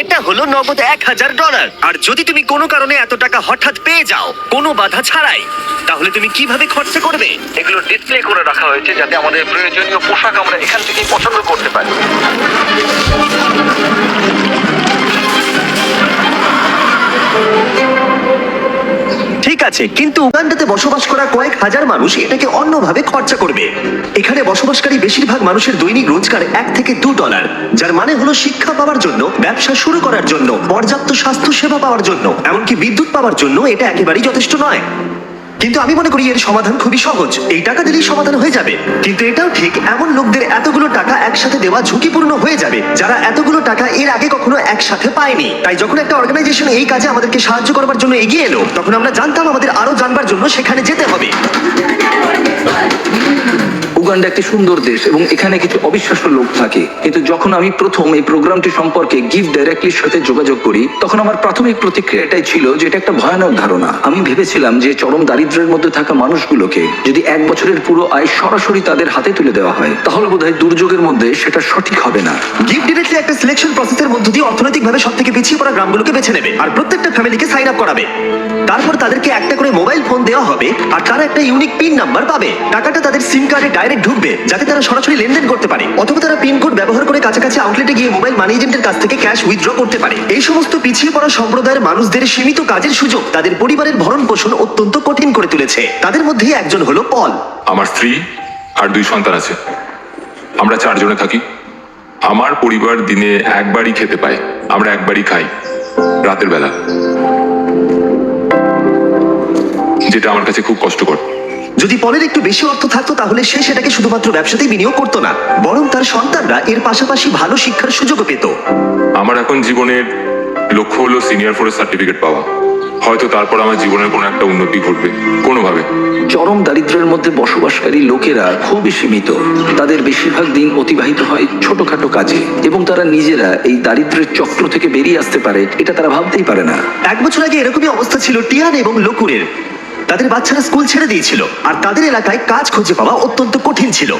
এটা হলো নগদ $1000। আর যদি তুমি কোনো কারণে এত টাকা হঠাৎ পেয়ে যাও কোনো বাধা ছাড়াই, তাহলে তুমি কিভাবে খরচা করবে? এগুলো ডিসপ্লে করে রাখা হয়েছে যাতে আমাদের প্রয়োজনীয় পোশাক আমরা এখান থেকেই পছন্দ করতে পারি। ঠিক আছে, কিন্তু উগান্ডাতে বসবাস করা কয়েক হাজার মানুষ এটাকে অন্যভাবে খরচা করবে। এখানে বসবাসকারী বেশিরভাগ মানুষের দৈনিক রোজগার $1 থেকে $2, যার মানে হলো শিক্ষা পাওয়ার জন্য, ব্যবসা শুরু করার জন্য, পর্যাপ্ত স্বাস্থ্য সেবা পাওয়ার জন্য, এমনকি বিদ্যুৎ পাওয়ার জন্য এটা একেবারেই যথেষ্ট নয়। কিন্তু আমি মনে করি এর সমাধান খুবই সহজ, এই টাকা দিলেই সমাধান হয়ে যাবে। কিন্তু এটাও ঠিক, এমন লোকদের এতগুলো টাকা একসাথে দেওয়া ঝুঁকিপূর্ণ হয়ে যাবে যারা এতগুলো টাকা এর আগে কখনো একসাথে পায়নি। তাই যখন একটা অর্গানাইজেশন এই কাজে আমাদেরকে সাহায্য করবার জন্য এগিয়ে এলো, তখন আমরা জানতাম আমাদের আরো জানবার জন্য সেখানে যেতে হবে। উগান্ডা একটি সুন্দর দেশ এবং এখানে কিছু অবিশ্বাস্য লোক থাকে, কিন্তু যখন আমি প্রথম এই প্রোগ্রামটি সম্পর্কে গিভ ডাইরেক্টলির সাথে যোগাযোগ করি, তখন আমার প্রাথমিক প্রতিক্রিয়া এটাই ছিল যে এটা একটা ভয়ানক ধারণা। আমি ভেবেছিলাম যে চরম দারিদ্র্যের মধ্যে থাকা মানুষগুলোকে যদি 1 বছরের পুরো আয় সরাসরি তাদের হাতে তুলে দেওয়া হয়, তাহলে বোধহয় দুর্যোগের মধ্যে সেটা সঠিক হবে না। গিভ ডিরেক্টলি একটা সিলেকশন প্রসেসের মধ্য দিয়ে অর্থনৈতিকভাবে সবথেকে পিছিয়ে পড়া গ্রামগুলোকে বেছে নেবে আর প্রত্যেকটা ফ্যামিলিকে সাইন আপ করাবে। তারপর তাদেরকে একটা করে মোবাইল ফোন দেওয়া হবে আর তারা একটা ইউনিক পিন নাম্বার পাবে। টাকাটা তাদের সিম কার্ডে ডাইরেক্ট ঢুকবে যাতে তারা সরাসরি লেনদেন করতে পারে, অথবা তারা পিন কোড ব্যবহার করে কাছাকাছি আউটলেটে গিয়ে মোবাইল মানি এজেন্টের কাছ থেকে ক্যাশ উইথড্র করতে পারে। এই সমস্ত পিছিয়ে পড়া সম্প্রদায়ের মানুষদের সীমিত কাজের সুযোগ তাদের পরিবারের ভরণ পোষণ অত্যন্ত কঠিন করে তুলেছে। তাদের মধ্যে একজন হলো পল। আমার স্ত্রী আর 2 সন্তান আছে। আমরা 4 জনে থাকি। আমার পরিবার দিনে একবারই খেতে পায়, আমরা একবারই খাই, রাতের বেলা, যেটা আমার কাছে খুব কষ্টকর। যদি পলের একটু বেশি অর্থ থাকতো তাহলে সে সেটাকে শুধুমাত্র ব্যবসাতেই বিনিয়োগ করতো না, বরং তার সন্তানরা এর পাশাপাশি ভালো শিক্ষার সুযোগও পেত। আমার এখন জীবনের লক্ষ্য হলো সিনিয়র ফরেস্ট সার্টিফিকেট পাওয়া। হয়তো তারপর আমার জীবনের কোনো একটা উন্নতি ঘটবে কোনোভাবে। চরম দারিদ্র্যের মধ্যে বসবাসকারী লোকেরা খুবই সীমিত। তাদের বেশিরভাগ দিন অতিবাহিত হয় ছোটখাটো কাজে এবং তারা নিজেরা এই দারিদ্র্যের চক্র থেকে বেরিয়ে আসতে পারে এটা তারা ভাবতেই পারে না। 1 বছর আগে এরকমই অবস্থা ছিল টিয়ান এবং লকুরের। তাদের বাচ্চারা স্কুল ছেড়ে দিয়েছিল আর তাদের এলাকায় কাজ খুঁজে পাওয়া অত্যন্ত কঠিন ছিল।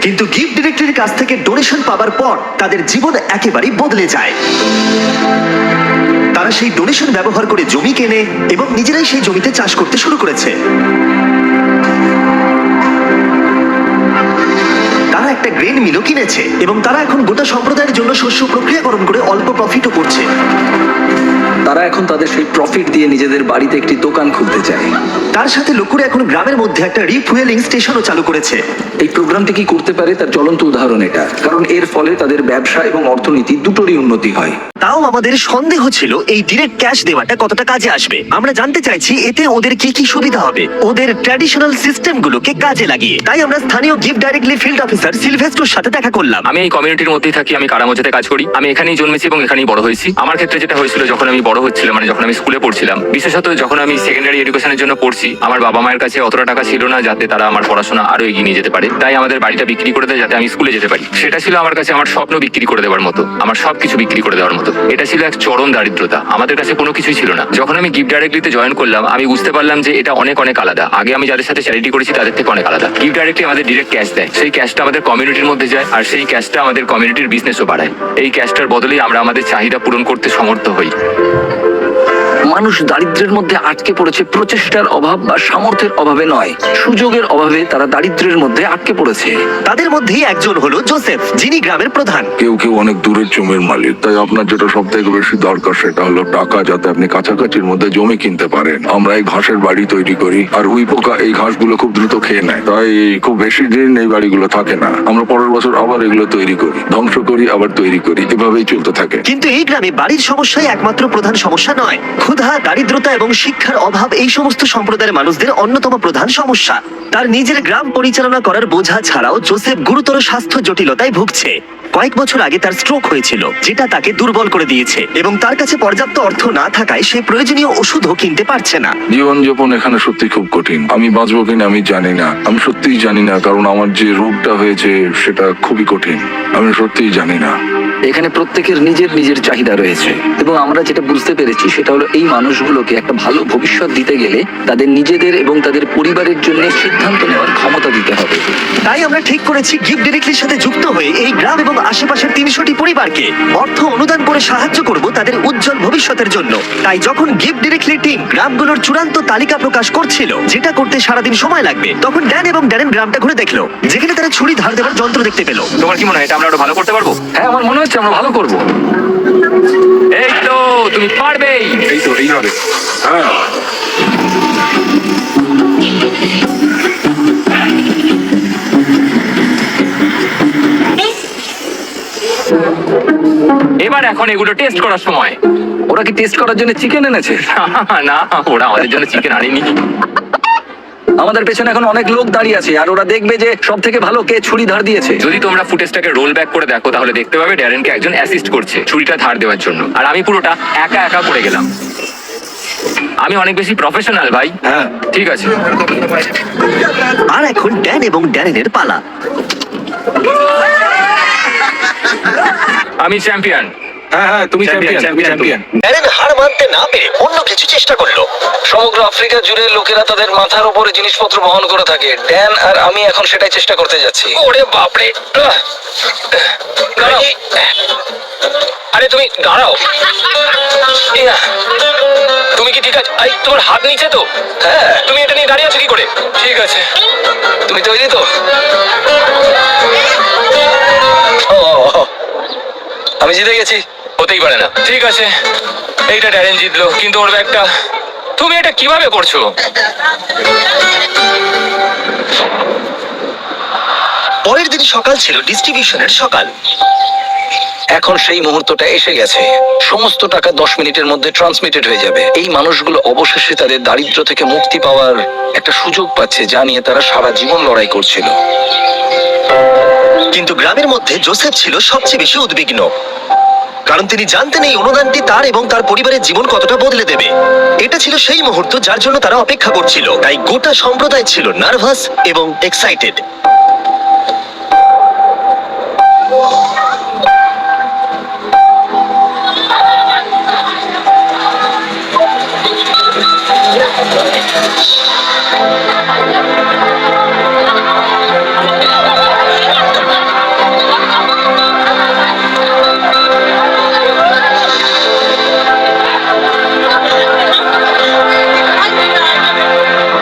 কিন্তু গিফট ডিরেক্টরির কাছ থেকে ডোনেশন পাওয়ার পর তাদের জীবন একেবারেই বদলে যায়। তারা সেই ডোনেশন ব্যবহার করে জমি কেনে এবং নিজেরাই সেই জমিতে চাষ করতে শুরু করেছে। তারা একটা গ্রেন মিলও কিনেছে এবং তারা এখন গোটা সম্প্রদায়ের জন্য শস্য প্রক্রিয়াকরণ করে অল্প প্রফিটও করছে। তারা এখন তাদের সেই প্রফিট দিয়ে নিজেদের বাড়িতে একটি দোকান খুলতে চায়। তার সাথে লোকুরে এখন গ্রামের মধ্যে একটা রিফুয়েলিং স্টেশনও চালু করেছে। এই প্রোগ্রামটি কি করতে পারে তার জ্বলন্ত উদাহরণ এটা, কারণ এর ফলে তাদের ব্যবসা এবং অর্থনীতি দুটোরই উন্নতি হয়। তাও আমাদের সন্দেহ ছিল এই ডিরেক্ট ক্যাশ দেওয়াটা কতটা কাজে আসবে। আমরা জানতে চাইছি এতে ওদের কি কি সুবিধা হবে ওদের ট্র্যাডিশনাল সিস্টেমগুলোকে কাজে লাগিয়ে। তাই আমরা স্থানীয় গিফট ডাইরেক্টলি ফিল্ড অফিসার সিলভেস্ট্রোর সাথে দেখা করলাম। আমি এই কমিউনিটির মধ্যেই থাকি, আমি কারামোজাতে কাজ করি। আমি এখানেই জন্মেছি এবং এখানেই বড় হয়েছি। আমার ক্ষেত্রে যেটা হয়েছিল, যখন আমি বড় হচ্ছিলাম, মানে যখন আমি স্কুলে পড়ছিলাম, বিশেষত যখন আমি সেকেন্ডারি এডুকেশনের জন্য পড়ছি, আমার বাবা মায়ের কাছে অতটা টাকা ছিল না যাতে তারা আমার পড়াশোনা আরো এগিয়ে নিয়ে যেতে পারে। তাই আমাদের বাড়িটা বিক্রি করে দেয় যাতে আমি স্কুলে যেতে পারি। সেটা ছিল আমার কাছে আমার স্বপ্ন বিক্রি করে দেওয়ার মতো, আমার সবকিছু বিক্রি করে দেওয়ার মতো। এটা ছিল এক চরম দারিদ্রতা, আমাদের কাছে কোনো কিছুই ছিল না। যখন আমি গিফট ডাইরেক্টলিতে জয়েন করলাম, আমি বুঝতে পারলাম যে এটা অনেক অনেক আলাদা। আগে আমি যাদের সাথে চ্যারিটি করেছি তাদের থেকে অনেক আলাদা। গিফট ডাইরেক্টলি আমাদের ডিরেক্ট ক্যাশ দেয়, সেই ক্যাশটা আমাদের কমিউনিটির মধ্যে যায় আর সেই ক্যাশটা আমাদের কমিউনিটির বিজনেসও বাড়ায়। এই ক্যাশটার বদলেই আমরা আমাদের চাহিদা পূরণ করতে সমর্থ হই। মানুষ দারিদ্র্যের মধ্যে আটকে পড়েছে প্রচেষ্টার অভাব বা সামর্থ্যের অভাবে নয়, সুযোগের অভাবে তারা দারিদ্র্যের মধ্যে আটকে পড়েছে। তাদের মধ্যেই একজন হলো জোসেফ, যিনি গ্রামের প্রধান। কেউ কেউ অনেক দূরের জমির মালিক, তাই আপনার যেটা সব থেকে বেশি দরকার সেটা হলো টাকা, যাতে আপনি কাছাকাছির মধ্যে জমি কিনতে পারেন। আমরা এই ঘাসের বাড়ি তৈরি করি আর উই পোকা এই ঘাসগুলো খুব দ্রুত খেয়ে নেয়, তাই খুব বেশি দিন এই বাড়িগুলো থাকে না। আমরা পরের বছর আবার এগুলো তৈরি করি, ধ্বংস করি, আবার তৈরি করি, এভাবেই চলতে থাকে। কিন্তু এই গ্রামে বাড়ির সমস্যাই একমাত্র প্রধান সমস্যা নয়। ক্ষুধা, দারিদ্রতা এবং শিক্ষার অভাব এই সমস্ত সম্প্রদায়ের মানুষদের অন্যতম প্রধান সমস্যা। তার নিজের গ্রাম পরিচালনা করার বোঝা ছাড়াও জোসেফ গুরুতর স্বাস্থ্য জটিলতায় ভুগছে। কয়েক বছর আগে তার স্ট্রোক হয়েছিল, যেটা তাকে দুর্বল করে দিয়েছে এবং তার কাছে পর্যাপ্ত অর্থ না থাকায় সে প্রয়োজনীয় ওষুধও কিনতে পারছে না। জীবনযাপন এখানে সত্যি খুব কঠিন। আমি বাঁচবো কিনা আমি জানি না, আমি সত্যিই জানি না, কারণ আমার যে রোগটা হয়েছে সেটা খুবই কঠিন। আমি সত্যিই জানি না। এখানে প্রত্যেকের নিজের নিজের চাহিদা রয়েছে এবং আমরা যেটা বুঝতে পেরেছি সেটা হলো এই মানুষগুলোকে একটা ভালো ভবিষ্যৎ দিতে গেলে তাদের নিজেদের এবং তাদের পরিবারের জন্য সিদ্ধান্ত নেওয়ার ক্ষমতা দিতে হবে। তাই আমরা ঠিক করেছি গিফট ডিরেক্টলির সাথে যুক্ত হয়ে এই গ্রাম এবং আশেপাশের 300টি পরিবারকে অর্থ অনুদান করে সাহায্য করব তাদের উজ্জ্বল ভবিষ্যতের জন্য। তাই যখন গিফট ডিরেক্টলি টিম গ্রামগুলোর চূড়ান্ত তালিকা প্রকাশ করছিল যেটা করতে সারাদিন সময় লাগবে, তখন ড্যান এবং ড্যারেন গ্রামটা ঘুরে দেখলো, যেখানে তারা ছুরি ধার দেওয়ার যন্ত্র দেখতে পেল। তোমার কি মনে হয় এটা আমরা আরো ভালো করতে পারবো? হ্যাঁ, আমার মনে হচ্ছে আমরা ভালো করব। এই তো তুমি পারবেই। এই তো এই হবে। হ্যাঁ এবার এখন এগুলো টেস্ট করার সময়। ওরা কি টেস্ট করার জন্য চিকেন এনেছে? না, ওরা আমাদের জন্য চিকেন আনেনি। আমাদের পেছনে এখন অনেক লোক দাঁড়িয়ে আছে আর ওরা দেখবে যে সব থেকে ভালো কে ছুরি ধার দিয়েছে। যদি তোমরা ফুটেজটাকে রোল ব্যাক করে দেখো তাহলে দেখতে পাবে ড্যারেনকে একজন অ্যাসিস্ট করছে ছুরিটা ধার দেওয়ার জন্য, আর আমি পুরোটা একা একা করে গেলাম। আমি অনেক বেশি প্রফেশনাল ভাই। হ্যাঁ, ঠিক আছে। আর এখন ড্যান এবং ড্যারেনের পালা। আমি চ্যাম্পিয়ন। হ্যাঁ, তুমি চ্যাম্পিয়ন। ড্যারেন হার মানতে না পেরে অন্য কিছু চেষ্টা করলো। সমগ্র আফ্রিকা জুড়ে লোকেরা তাদের মাথার উপরে জিনিসপত্র বহন করে থাকে। ড্যান আর আমি এখন সেটাই চেষ্টা করতে যাচ্ছি। ওরে বাপরে। দাঁড়াও। আরে তুমি দাঁড়াও। ইয়া। তুমি কি ঠিক আছে? তোমার হাত নিচে তো? হ্যাঁ, তুমি এটা নিয়ে দাঁড়িয়ে আছো কি করে? ঠিক আছে। তুমি তৈরি তো? আমি জিতে গেছি। হতেই পারে না। ঠিক আছে, এইটা ড্যারেন জিতলো, কিন্তু ওর ব্যাগটা। তুমি এটা কিভাবে করছো? পরের দিন সকাল ছিল ডিস্ট্রিবিউশনের সকাল। এখন সেই মুহূর্তটা এসে গেছে। সমস্ত টাকা 10 মিনিটের মধ্যে ট্রান্সমিটেড হয়ে যাবে। এই মানুষগুলো অবশেষে তাদের দারিদ্র থেকে মুক্তি পাওয়ার একটা সুযোগ পাচ্ছে, যা নিয়ে তারা সারা জীবন লড়াই করছিল। কিন্তু গ্রামের মধ্যে জোসেফ ছিল সবচেয়ে বেশি উদ্বিগ্ন, কারণ তিনি জানতেন এই অনুদানটি তার এবং তার পরিবারের জীবন কতটা বদলে দেবে। এটা ছিল সেই মুহূর্ত যার জন্য তারা অপেক্ষা করছিল। তাই গোটা সম্প্রদায় ছিল নার্ভাস এবং এক্সাইটেড।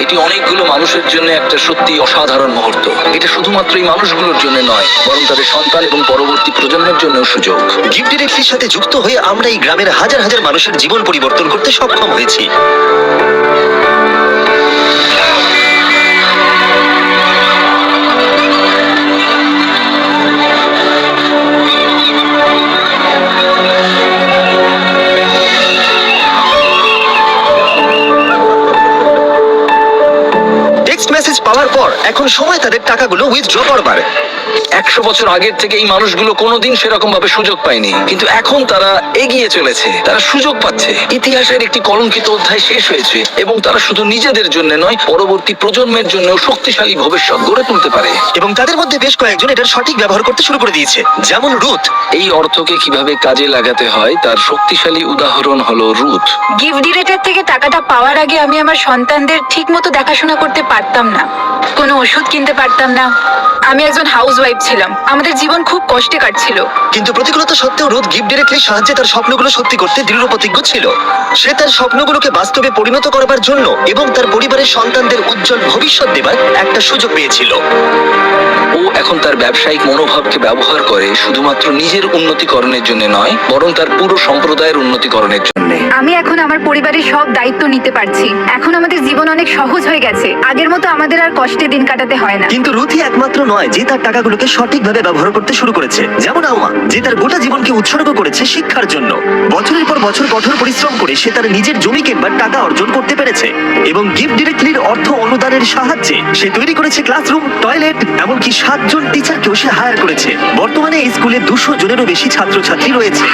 এটি অনেকগুলো মানুষের জন্য একটা সত্যি অসাধারণ মুহূর্ত। এটা শুধুমাত্র এই মানুষগুলোর জন্য নয়, বরং তাদের সন্তান এবং পরবর্তী প্রজন্মের জন্য সুযোগ। গিফট ডিরেক্টলির সাথে যুক্ত হয়ে আমরা এই গ্রামের হাজার হাজার মানুষের জীবন পরিবর্তন করতে সক্ষম হয়েছি। টেক্সট মেসেজ পাওয়ার পর এখন সময় তাদের টাকাগুলো উইথড্র করবার। 100 বছর আগের থেকে এই মানুষগুলো কোনোদিন সেরকম ভাবে সুযোগ পায়নি, কিন্তু এখন তারা এগিয়ে চলেছে। তারা সুযোগ পাচ্ছে। ইতিহাসের একটি কলঙ্কিত অধ্যায় শেষ হয়েছে এবং তারা শুধু নিজেদের জন্য নয়, পরবর্তী প্রজন্মের জন্য শক্তিশালী ভবিষ্যৎ গড়ে তুলতে পারে। এবং তাদের মধ্যে বেশ কয়েকজন এটার সঠিক ব্যবহার করতে শুরু করে দিয়েছে, যেমন রুথ। এই অর্থকে কিভাবে কাজে লাগাতে হয় তার শক্তিশালী উদাহরণ হলো রুথ। গিফট ডিরেক্টর থেকে টাকাটা পাওয়ার আগে আমি আমার সন্তানদের ঠিক মতো দেখাশোনা করতে পারতাম না, কোনো ওষুধ কিনতে পারতাম না। আমি একজন হাউসওয়াইফ ছিলাম, আমাদের জীবন খুব কষ্টে কাটছিল। কিন্তু প্রতিকূলতা সত্ত্বেও রুথ গিফট ডিরেক্টলির সাহায্যে তার স্বপ্নগুলো সত্যি করতে দৃঢ় প্রতিজ্ঞ ছিল। সে তার স্বপ্নগুলোকে বাস্তবে পরিণত করবার জন্য এবং তার পরিবারের সন্তানদের উজ্জ্বল ভবিষ্যৎ দেবার একটা সুযোগ পেয়েছিল। ও এখন তার ব্যবসায়িক মনোভাবকে ব্যবহার করে শুধুমাত্র নিজের উন্নতিকরণের জন্য নয়, বরং তার পুরো সম্প্রদায়ের উন্নতিকরণের জন্য। আমি এখন আমার পরিবারের সব দায়িত্ব নিতে পারছি। এখন আমাদের জীবন অনেক সহজ হয়ে গেছে, আগের মতো আমাদের আর কষ্টে দিন কাটাতে হয় না। কিন্তু রুথই একমাত্র নয় যে তার টাকাগুলোকে সঠিকভাবে ব্যবহার করতে শুরু করেছে, যেমন আউমা, যে তার গোটা জীবনকে উৎসর্গ করেছে শিক্ষার জন্য। বছরের পর বছর কঠোর পরিশ্রম করে সে তার নিজের জমি কেনবার টাকা অর্জন করতে পেরেছে এবং গিফট ডিরেক্টলির অর্থ অনুদানের সাহায্যে সে তৈরি করেছে ক্লাসরুম, টয়লেট, এমনকি 7 জন টিচারকেও সে হায়ার করেছে। বর্তমানে এই স্কুলে 200 জনেরও বেশি ছাত্রছাত্রী রয়েছে।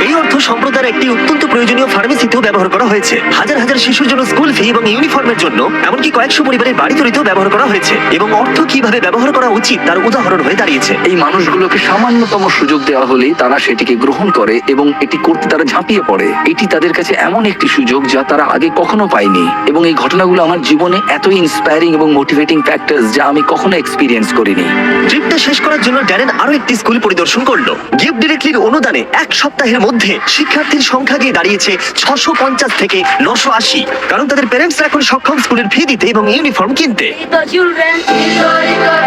এই অর্থ সম্প্রদায়ের একটি অত্যন্ত প্রয়োজনীয় ফার্মেসিতেও ব্যবহার করা হয়েছে। হাজার হাজার শিশুর জন্য স্কুল ফি এবং ইউনিফর্মের জন্য, এমনকি কয়েকশো পরিবারের বাড়ি তৈরিতেও ব্যবহার করা হয়েছে। এবং অর্থ কিভাবে ব্যবহার করা উচিত তার উদাহরণ হয়ে দাঁড়িয়েছে। এই মানুষগুলোকে সামান্যতম সুযোগ দেওয়া হলেই তারা সেটিকে গ্রহণ করে এবং এটি করতে তারা ঝাঁপিয়ে পড়ে। এটি তাদের কাছে এমন একটি সুযোগ যা তারা আগে কখনো পায়নি, এবং এই ঘটনাগুলো আমার জীবনে এতই ইন্সপায়ারিং এবং মোটিভেটিং ফ্যাক্টরস যা আমি কখনো এক্সপিরিয়েন্স করিনি। ট্রিপটা শেষ করার জন্য ড্যারেন আরো একটি স্কুল পরিদর্শন করলো। গিফট ডিরেক্টলির অনুদানে এক সপ্তাহের মধ্যে শিক্ষার্থীর সংখ্যা গিয়ে দাঁড়িয়েছে 650 থেকে 980, কারণ তাদের প্যারেন্টসরা এখন সক্ষম স্কুলের ফি দিতে এবং ইউনিফর্ম কিনতে। Little children, little children,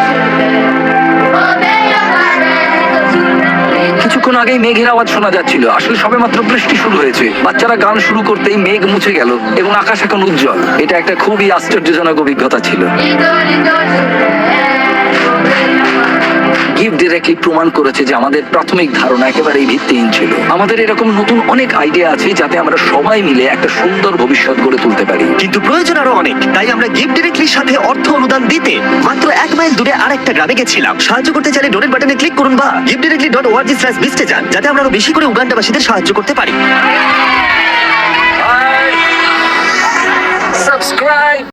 obey your parents, little children. কিছুক্ষণ আগেই মেঘের আওয়াজ শোনা যাচ্ছিল। আসলে সবেমাত্র বৃষ্টি শুরু হয়েছে। বাচ্চারা গান শুরু করতেই মেঘ মুছে গেল এবং আকাশ এখন উজ্জ্বল। এটা একটা খুবই আশ্চর্যজনক অভিজ্ঞতা ছিল। গিফট ডিরেক্টলি প্রমাণ করেছে যে আমাদের প্রাথমিক ধারণা একেবারেই ভিত্তিহীন ছিল। আমাদের এরকম নতুন অনেক আইডিয়া আছে যাতে আমরা সবাই মিলে একটা সুন্দর ভবিষ্যৎ গড়ে তুলতে পারি। কিন্তু প্রয়োজন আরো অনেক, তাই আমরা গিফট ডিরেক্টলির সাথে অর্থ অনুদান দিতে মাত্র 1 মাইল দূরে আরেকটা গ্রামে গেছিলাম। সাহায্য করতে চাইলে ডোনেট বাটনে ক্লিক করুন বা giftdirectly.org/beast এ যান, যাতে আমরা আরো বেশি করে উগান্ডাবাসীদের সাহায্য করতে পারি। সাবস্ক্রাইব